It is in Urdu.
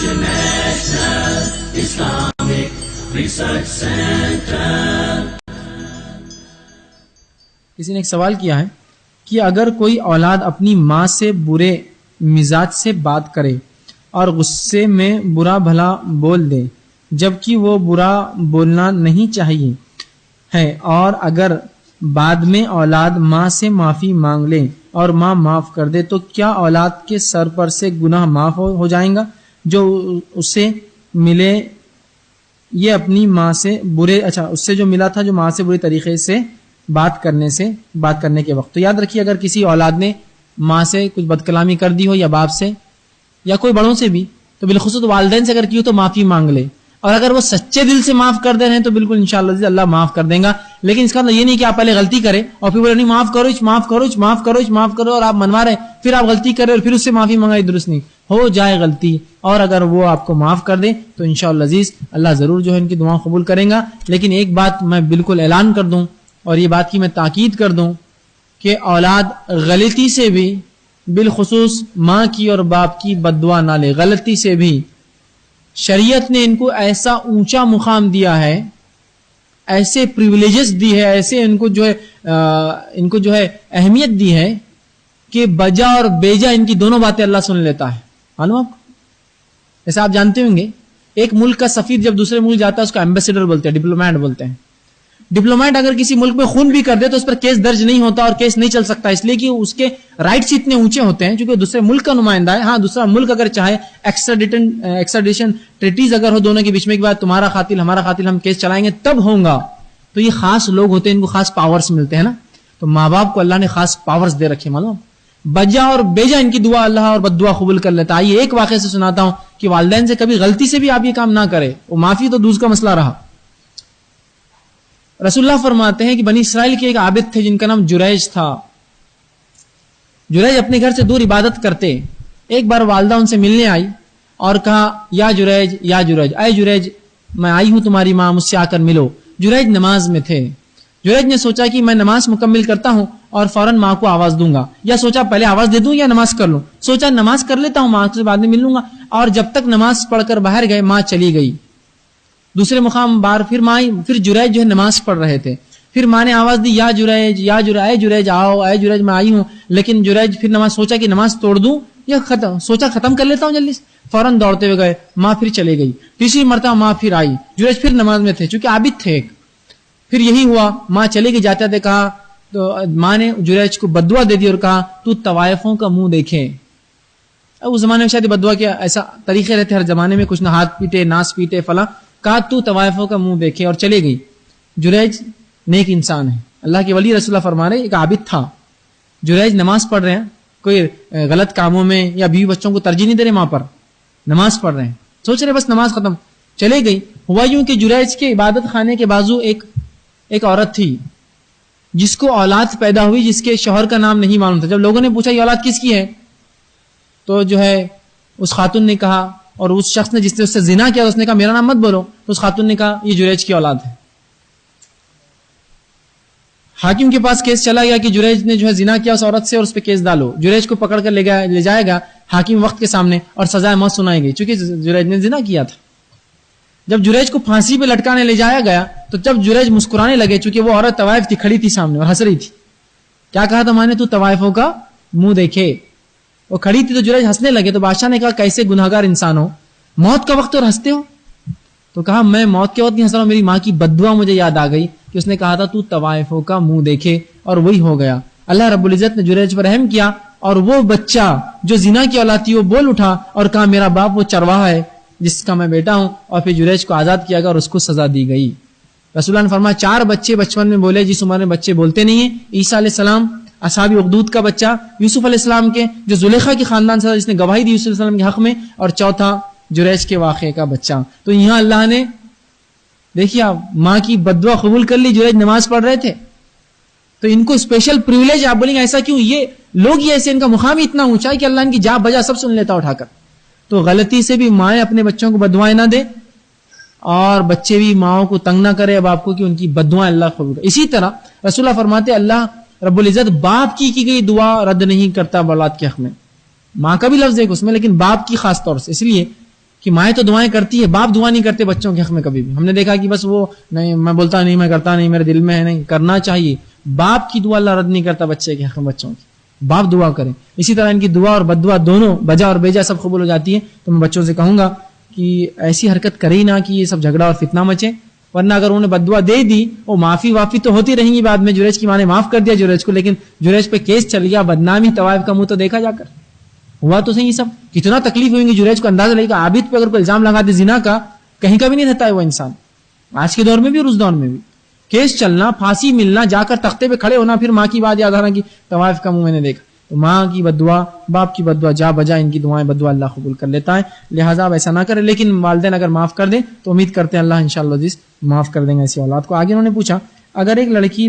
International Islamic Research Center. کسی نے ایک سوال کیا ہے کہ اگر کوئی اولاد اپنی ماں سے برے مزاج سے بات کرے اور غصے میں برا بھلا بول دے جبکہ وہ برا بولنا نہیں چاہیے ہے، اور اگر بعد میں اولاد ماں سے معافی مانگ لے اور ماں معاف کر دے تو کیا اولاد کے سر پر سے گناہ معاف ہو جائیں گا جو اسے ملے؟ یہ اپنی ماں سے اس سے جو ملا تھا جو ماں سے برے طریقے سے بات کرنے کے وقت. تو یاد رکھیے اگر کسی اولاد نے ماں سے کچھ بد کلامی کر دی ہو یا باپ سے یا کوئی بڑوں سے بھی، تو بالخصوص والدین سے اگر کی ہو تو معافی مانگ لے، اور اگر وہ سچے دل سے معاف کر دے رہے ہیں تو بالکل انشاءاللہ اللہ معاف کر دیں گا. لیکن اس کا مطلب یہ نہیں کہ آپ پہلے غلطی کریں اور پھر بولے نہیں معاف کرو اور آپ منوا رہے پھر آپ غلطی کریں اور پھر اس سے معافی منگائی، درست نہیں. ہو جائے غلطی اور اگر وہ آپ کو معاف کر دے تو انشاءاللہ عزیز اللہ ضرور جو ہے ان کی دعا قبول کریں گا. لیکن ایک بات میں بالکل اعلان کر دوں اور یہ بات کی میں تاکید کر دوں کہ اولاد غلطی سے بھی، بالخصوص ماں کی اور باپ کی بد دعا نہ لے. غلطی سے بھی شریعت نے ان کو ایسا اونچا مقام دیا ہے، ایسے پریویلیجز دی ہے، ایسے ان کو جو ہے اہمیت دی ہے کہ بجا اور بیجا ان کی دونوں باتیں اللہ سن لیتا ہے. معلوم آپ کو؟ جیسے آپ جانتے ہوں گے ایک ملک کا سفیر جب دوسرے ملک جاتا ہے اس کو ایمبیسیڈر بولتے ہیں، ڈپلومیٹ بولتے ہیں. ڈپلومیٹ اگر کسی ملک میں خون بھی کر دے تو اس پر کیس درج نہیں ہوتا اور کیس نہیں چل سکتا، اس لیے کہ اس کے رائٹس اتنے اونچے ہوتے ہیں چونکہ دوسرے ملک کا نمائندہ ہے. ہاں دوسرا ملک اگر چاہے ایکسٹریڈیشن ٹریٹیز اگر ہو دونوں کے بیچ میں، کے بعد تمہارا قاتل ہمارا قاتل ہم کیس چلائیں گے تب ہوگا. تو یہ خاص لوگ ہوتے ہیں، ان کو خاص پاورز ملتے ہیں نا. تو ماں باپ کو اللہ نے خاص پاورز دے رکھے، معلوم بجا اور بیجا ان کی دعا اللہ اور بد دعا قبول کر لیتا. آئیے ایک واقعے سے سناتا ہوں کہ والدین سے کبھی غلطی سے بھی آپ یہ کام نہ کرے، وہ معافی تو دوسرا مسئلہ رہا. رسول اللہ فرماتے ہیں کہ بنی اسرائیل کے ایک عابد تھے جن کا نام جریج تھا. جریج اپنے گھر سے دور عبادت کرتے. ایک بار والدہ ان سے ملنے آئی اور کہا یا جریج اے جریج میں آئی ہوں تمہاری ماں مجھ سے آ کر ملو. جریج نماز میں تھے. جریج نے سوچا کہ میں نماز مکمل کرتا ہوں اور فوراً ماں کو آواز دوں گا، یا سوچا پہلے آواز دے دوں یا نماز کر لوں. سوچا نماز کر لیتا ہوں، ماں سے بعد میں مل لوں گا. اور جب تک نماز پڑھ کر باہر گئے ماں چلی گئی. دوسرے مقام بار پھر ماں آئی، پھر جریج جو ہے نماز پڑھ رہے تھے. پھر ماں نے آواز دی یا جریج اے جریج آؤ، اے جریج میں آئی ہوں. لیکن جریج پھر نماز سوچا کہ نماز توڑ دوں یا ختم کر لیتا ہوں جلدی سے. فوراً دوڑتے ہوئے گئے، ماں پھر چلے گئی. تیسری مرتبہ ماں پھر آئی، جریج پھر نماز میں تھے چونکہ عابد تھے. پھر یہی ہوا، ماں چلے گئی. جاتے تھے کہا تو ماں نے جریج کو بددعا دے دی اور کہا تو طوائفوں کا منہ دیکھے. اب اس زمانے میں شاید بددعا کے ایسا طریقے رہتے ہر زمانے میں، کچھ نہ ہاتھ پیٹے ناس پیٹے فلاں. کہا تو طوائفوں کا منہ دیکھے اور چلے گئی. جریج نیک انسان ہے، اللہ کے ولی. رسول اللہ فرما رہے ایک عابد تھا. جریج نماز پڑھ رہے ہیں، کوئی غلط کاموں میں یا بیوی بچوں کو ترجیح نہیں دے رہے، ماں پر نماز پڑھ رہے ہیں، سوچ رہے بس نماز ختم. چلے گئی. ہوا یوں کہ جریج کے عبادت خانے کے بازو ایک عورت تھی جس کو اولاد پیدا ہوئی، جس کے شوہر کا نام نہیں معلوم تھا. جب لوگوں نے پوچھا یہ اولاد کس کی ہے تو جو ہے اس خاتون نے کہا، اور اس شخص نے جس نے اس سے زنا کیا اس نے کہا میرا نام مت بولو. تو اس خاتون نے کہا یہ جریج کی اولاد ہے. حاکم کے پاس کیس چلا گیا کہ جریج نے جو ہے زنا کیا اس عورت سے اور اس پہ کیس ڈالو. جریج کو پکڑ کر لے جائے گا حاکم وقت کے سامنے اور سزائے موت سنائی گئی چونکہ جریج نے زنا کیا تھا. جب جریج کو پھانسی پہ لٹکانے لے جایا گیا تو جب جریج مسکرانے لگے چونکہ وہ عورت طوائف تھی، کھڑی تھی سامنے اور ہنس رہی تھی. کیا کہا تھا میں نے تو طوائفوں کا منہ دیکھے. وہ کھڑی تھی تو جریج ہنسنے لگے. تو بادشاہ نے کہا کیسے گناہگار انسان ہو، موت کا وقت اور ہنستے ہو. تو کہا میں موت کے وقت نہیں ہنس رہا ہوں، میری ماں کی بددعا مجھے یاد آ گئی کہ اس نے کہا تھا تو طوائفوں کا منہ دیکھے، اور وہی ہو گیا. اللہ رب العزت نے جریج پر رحم کیا اور وہ بچہ جو زنا کی اولاد تھی وہ بول اٹھا اور کہا میرا باپ وہ چرواہا ہے جس کا میں بیٹا ہوں. اور پھر جریج کو آزاد کیا گیا اور اس کو سزا دی گئی. رسول اللہ نے فرمایا 4 بچے بچپن میں بولے جس عمر میں بچے بولتے نہیں ہیں. عیسیٰ علیہ السلام، اصحاب اخدود کا بچہ، یوسف علیہ السلام کے جو زلیخا کے خاندان سے جس نے گواہی دی یوسف علیہ السلام کے حق میں، اور چوتھا جریج کے واقعے کا بچہ. تو یہاں اللہ نے دیکھیے ماں کی بددعا قبول کر لی. جریج نماز پڑھ رہے تھے تو ان کو اسپیشل پریویلیج. آپ بولیں گے ایسا کیوں؟ یہ لوگ ہی ایسے، ان کا مقام ہی اتنا اونچا ہے کہ اللہ ان کی جا بجا سب سن لیتا اٹھا کر. تو غلطی سے بھی مائیں اپنے بچوں کو بددعائیں نہ دے اور بچے بھی ماؤں کو تنگ نہ کرے اب آپ کو کہ ان کی بددعائیں اللہ قبول کرے. اسی طرح رسول اللہ فرماتے اللہ رب العزت باپ کی گئی دعا رد نہیں کرتا اولاد کے حق میں. ماں کا بھی لفظ ہے اس میں لیکن باپ کی خاص طور سے، اس لیے کہ مائیں تو دعائیں کرتی ہے، باپ دعا نہیں کرتے بچوں کے حق میں کبھی بھی. ہم نے دیکھا کہ بس وہ نہیں، میں بولتا نہیں، میں کرتا نہیں، میرے دل میں ہے نہیں. کرنا چاہیے. باپ کی دعا اللہ رد نہیں کرتا بچے کے حق میں بچوں کی. باپ دعا کریں. اسی طرح ان کی دعا اور بد دعا دونوں بجا اور بیجا سب قبول ہو جاتی ہے. تو میں بچوں سے کہوں گا کہ ایسی حرکت کرے ہی نہ کہ یہ سب جھگڑا اور فتنہ مچے، ورنہ اگر انہوں نے بد دعا دے دی وہ معافی وافی تو ہوتی رہیں گی بعد میں. جریج کی ماں نے معاف کر دیا جریج کو، لیکن جریج پہ کیس چل گیا، بدنامی طوائف کا منہ تو دیکھا جا کر. ہوا تو صحیح. سب کتنا تکلیف ہوئیں گی جریج کو، اندازہ لگے گا. عابد پہ اگر کوئی الزام لگا دے زنا کا، کہیں کا بھی نہیں رہتا ہے وہ انسان، آج کے دور میں بھی اور اس دور میں بھی. کیس چلنا، پھانسی ملنا، جا کر تختے پہ کھڑے ہونا، پھر ماں کی بات یاد آنا کہ طوائف کا منہ میں نے دیکھا. تو ماں کی بد دعا، باپ کی بد دعا جا بجا، ان کی دعائیں بد دعا اللہ قبول کر لیتا ہے. لہٰذا آپ ایسا نہ کریں. لیکن والدین اگر معاف کر دیں تو امید کرتے ہیں اللہ انشاءاللہ معاف کر دیں گے ایسی اولاد کو. آگے انہوں نے پوچھا اگر ایک لڑکی